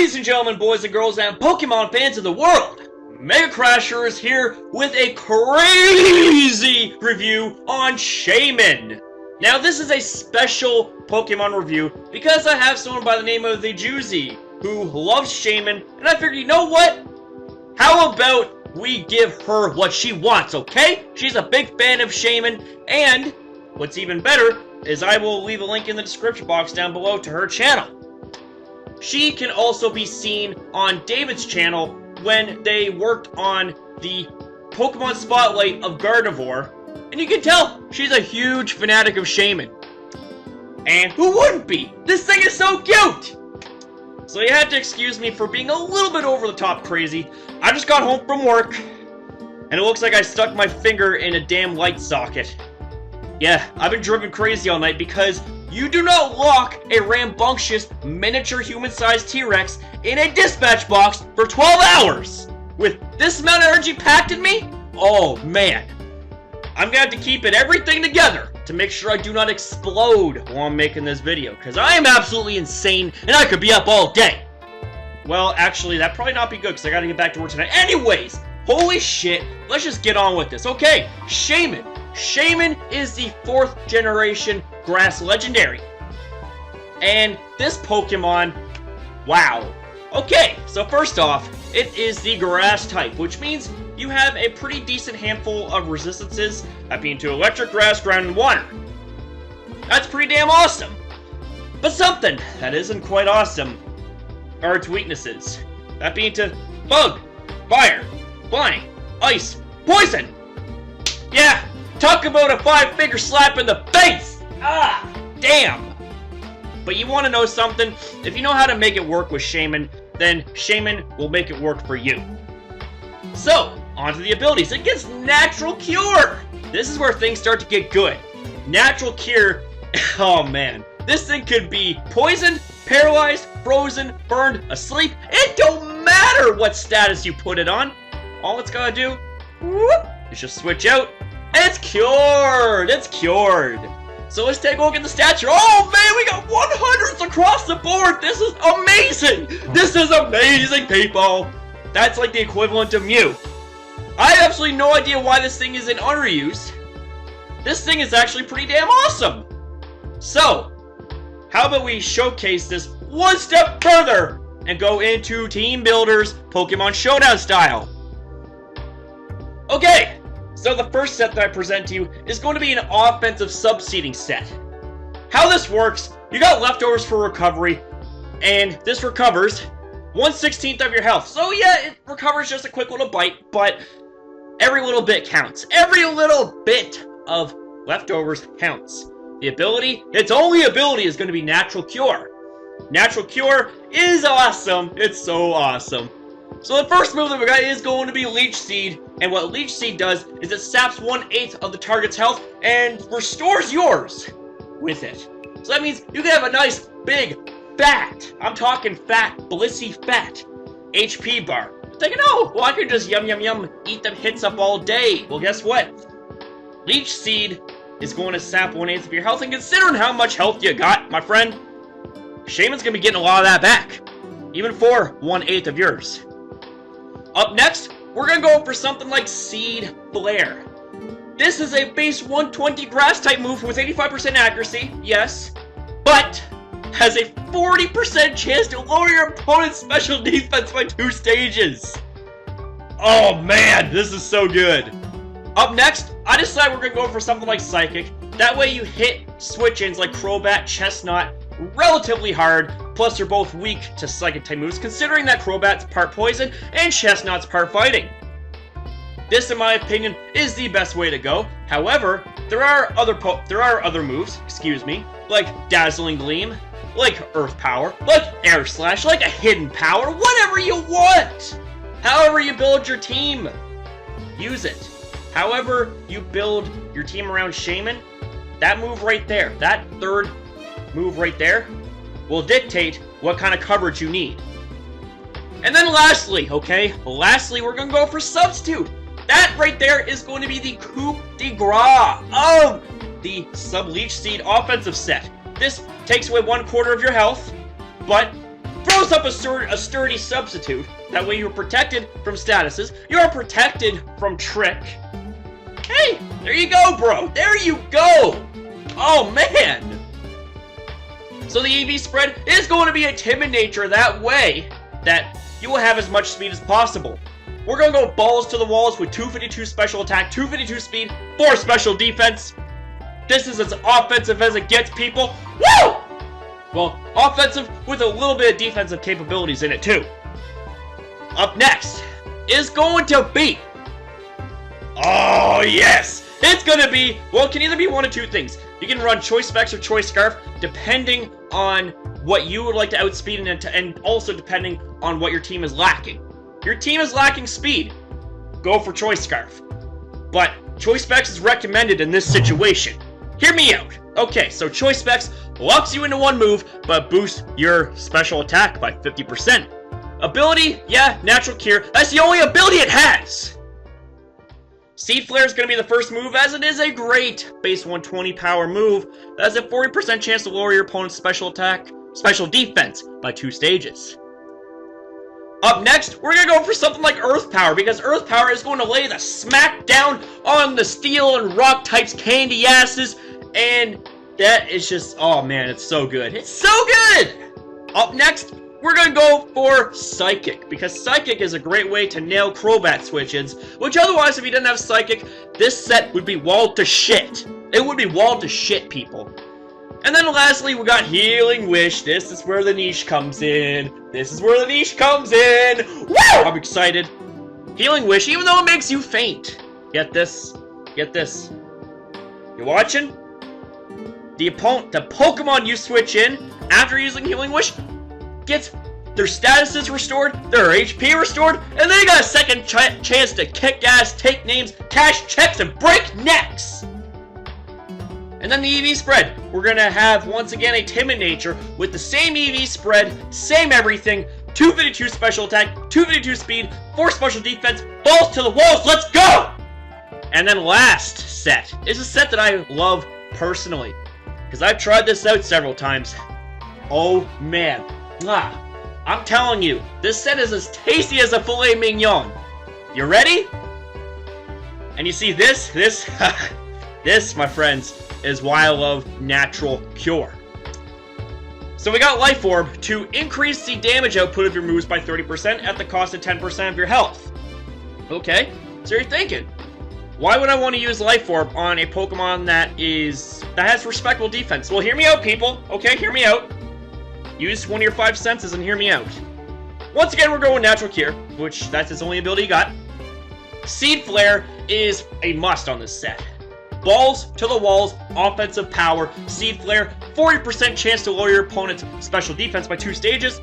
Ladies and gentlemen, boys and girls, and Pokemon fans of the world, Mega Crasher is here with a crazy review on Shaymin. Now, this is a special Pokemon review because I have someone by the name of THEJUZEY who loves Shaymin, and I figured, you know what? How about we give her what she wants, okay? She's a big fan of Shaymin, and what's even better is I will leave a link in the description box down below to her channel. She can also be seen on David's channel when they worked on the Pokemon Spotlight of Gardevoir, and you can tell she's a huge fanatic of Shaymin. And who wouldn't be? This thing is so cute! So you have to excuse me for being a little bit over the top crazy. I just got home from work, and it looks like I stuck my finger in a damn light socket. Yeah, I've been driven crazy all night because you do not lock a rambunctious miniature human-sized T-Rex in a dispatch box for 12 hours! With this amount of energy packed in me? Oh man. I'm gonna have to keep everything together to make sure I do not explode while I'm making this video, because I am absolutely insane and I could be up all day. Well, actually, that'd probably not be good because I gotta get back to work tonight. Anyways, holy shit, let's just get on with this. Okay, Shaymin. Shaymin is the 4th generation grass legendary. And this Pokemon, wow. Okay, so first off, it is the grass type, which means you have a pretty decent handful of resistances, that being to electric, grass, ground, and water. That's pretty damn awesome. But something that isn't quite awesome are its weaknesses. That being to bug, fire, flying, ice, poison. Yeah, talk about a 5-finger slap in the face! Ah, damn! But you want to know something? If you know how to make it work with Shaymin, then Shaymin will make it work for you. So, onto the abilities. It gets Natural Cure! This is where things start to get good. Natural Cure, oh man. This thing could be poisoned, paralyzed, frozen, burned, asleep. It don't matter what status you put it on. All it's gotta do, whoop, is just switch out, and it's cured! It's cured! So let's take a look at the stats here. Oh man, we got 100s across the board! This is amazing! This is amazing, people! That's like the equivalent of Mew. I have absolutely no idea why this thing is in underused. This thing is actually pretty damn awesome! So, how about we showcase this one step further and go into Team Builder's Pokemon Showdown style. Okay! So the first set that I present to you is going to be an offensive subseeding set. How this works, you got leftovers for recovery, and this recovers 1/16 of your health. So yeah, it recovers just a quick little bite, but every little bit counts. Every little bit of leftovers counts. The ability, its only ability is going to be Natural Cure. Natural Cure is awesome. It's so awesome. So the first move that we got is going to be Leech Seed, and what Leech Seed does is it saps 1/8 of the target's health and restores yours with it. So that means you can have a nice, big, fat, I'm talking fat, blissy fat, HP bar. You're thinking, oh, well I could just yum yum yum, eat them hits up all day. Well guess what? Leech Seed is going to sap 1/8 of your health, and considering how much health you got, my friend, Shaymin's going to be getting a lot of that back. Even for 1/8 of yours. Up next, we're going to go for something like Seed Flare. This is a base 120 grass type move with 85% accuracy, yes, but has a 40% chance to lower your opponent's special defense by 2 stages. Oh man, this is so good. Up next, I decided we're going to go for something like Psychic. That way you hit switch-ins like Crobat, Chestnut relatively hard, plus they're both weak to Psychic type moves, considering that Crobat's part poison and Chestnut's part fighting. This, in my opinion, is the best way to go. However, there are other moves, like Dazzling Gleam, like Earth Power, like Air Slash, like a Hidden Power, whatever you want! However you build your team, use it. However you build your team around Shaymin, that move right there, that third move right there, will dictate what kind of coverage you need. And then lastly, we're going to go for Substitute. That right there is going to be the coup de grace of the Sub Leech Seed offensive set. This takes away 1/4 of your health, but throws up a sturdy substitute. That way you're protected from statuses. You're protected from trick. Hey, there you go, bro. There you go. Oh, man. So the EV spread is going to be a timid nature that way that you will have as much speed as possible. We're going to go balls to the walls with 252 special attack, 252 speed, 4 special defense. This is as offensive as it gets, people. Woo! Well, offensive with a little bit of defensive capabilities in it, too. Up next is going to be... Oh, yes! It's going to be... Well, it can either be one of two things. You can run Choice Specs or Choice Scarf, depending on what you would like to outspeed and also depending on what your team is lacking. Your team is lacking speed. Go for Choice Scarf. But Choice Specs is recommended in this situation. Hear me out. Okay, so Choice Specs locks you into one move, but boosts your special attack by 50%. Ability, yeah, Natural Cure. That's the only ability it has! Seed Flare is going to be the first move, as it is a great base 120 power move that has a 40% chance to lower your opponent's special defense by 2 stages. Up next, we're going to go for something like Earth Power, because Earth Power is going to lay the smack down on the Steel and Rock types candy asses, and that is just, oh man, it's so good. It's so good! Up next, we're going to go for Psychic, because Psychic is a great way to nail Crobat switch-ins, which otherwise, if you didn't have Psychic, this set would be walled to shit. It would be walled to shit, people. And then lastly, we got Healing Wish. This is where the niche comes in. This is where the niche comes in. Woo! I'm excited. Healing Wish, even though it makes you faint. Get this. Get this. You watching? The Pokemon you switch in after using Healing Wish gets their statuses restored, their HP restored, and they got a second chance to kick ass, take names, cash checks, and break necks! And then the EV spread. We're gonna have, once again, a timid nature with the same EV spread, same everything, 252 special attack, 252 speed, 4 special defense, balls to the walls, let's go! And then last set is a set that I love personally, because I've tried this out several times. Oh man. I'm telling you, this set is as tasty as a filet mignon. You ready? And you see this, this, my friends, is why I love Natural Cure. So we got Life Orb to increase the damage output of your moves by 30% at the cost of 10% of your health. Okay, so you're thinking, why would I want to use Life Orb on a Pokemon that has respectable defense? Well, hear me out, people. Okay, hear me out. Use one of your 5 senses and hear me out. Once again, we're going Natural Cure, which that's its only ability you got. Seed Flare is a must on this set. Balls to the walls, offensive power, Seed Flare, 40% chance to lower your opponent's special defense by 2 stages.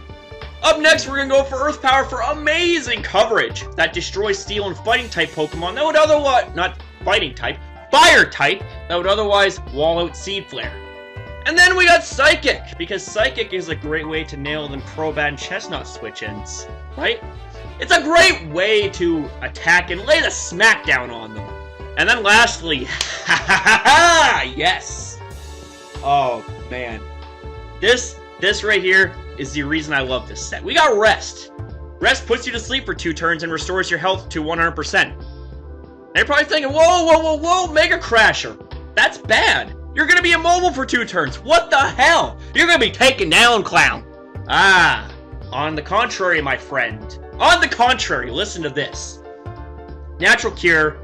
Up next, we're going to go for Earth Power for amazing coverage that destroys Steel and Fighting type Pokemon that would otherwise, not Fighting type, Fire type, that would otherwise wall out Seed Flare. And then we got Psychic, because Psychic is a great way to nail them Crobat and Chestnut switch-ins, right? It's a great way to attack and lay the smackdown on them. And then lastly, yes! Oh, man. This right here is the reason I love this set. We got Rest. Rest puts you to sleep for 2 turns and restores your health to 100%. And you're probably thinking, whoa, Mega Crasher. That's bad. You're gonna be immobile for 2 turns. What the hell? You're gonna be taken down, clown. Ah, on the contrary, my friend. On the contrary, listen to this. Natural Cure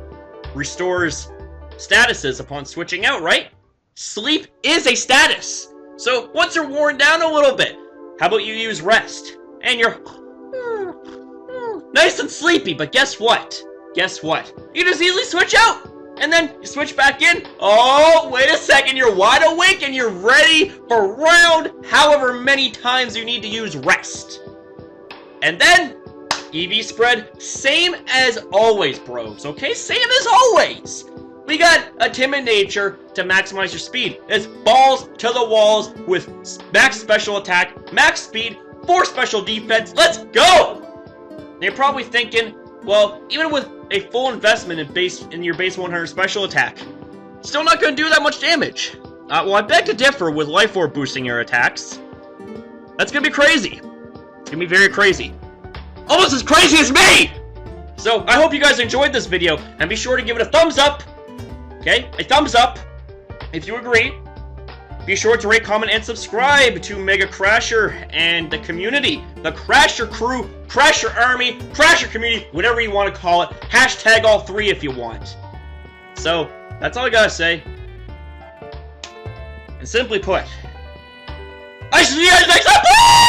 restores statuses upon switching out, right? Sleep is a status. So once you're worn down a little bit, how about you use Rest? And you're nice and sleepy, but guess what? Guess what? You just easily switch out. And then you switch back in. Oh, wait a second. You're wide awake and you're ready for round however many times you need to use Rest. And then, EV spread, same as always, bros. Okay, same as always. We got a timid nature to maximize your speed. It's balls to the walls with max special attack, max speed, 4 special defense. Let's go! And you're probably thinking, well, even with a full investment in your base 100 special attack, still not going to do that much damage. Well, I beg to differ with Life Orb boosting your attacks. That's going to be crazy. gonna be very crazy. Almost as crazy as me! So, I hope you guys enjoyed this video, and be sure to give it a thumbs up. Okay? A thumbs up, if you agree. Be sure to rate, comment, and subscribe to Mega Crasher and the community. The Crasher crew, Crasher army, Crasher community, whatever you want to call it. Hashtag all three if you want. So, that's all I gotta say. And simply put, I see you guys next time!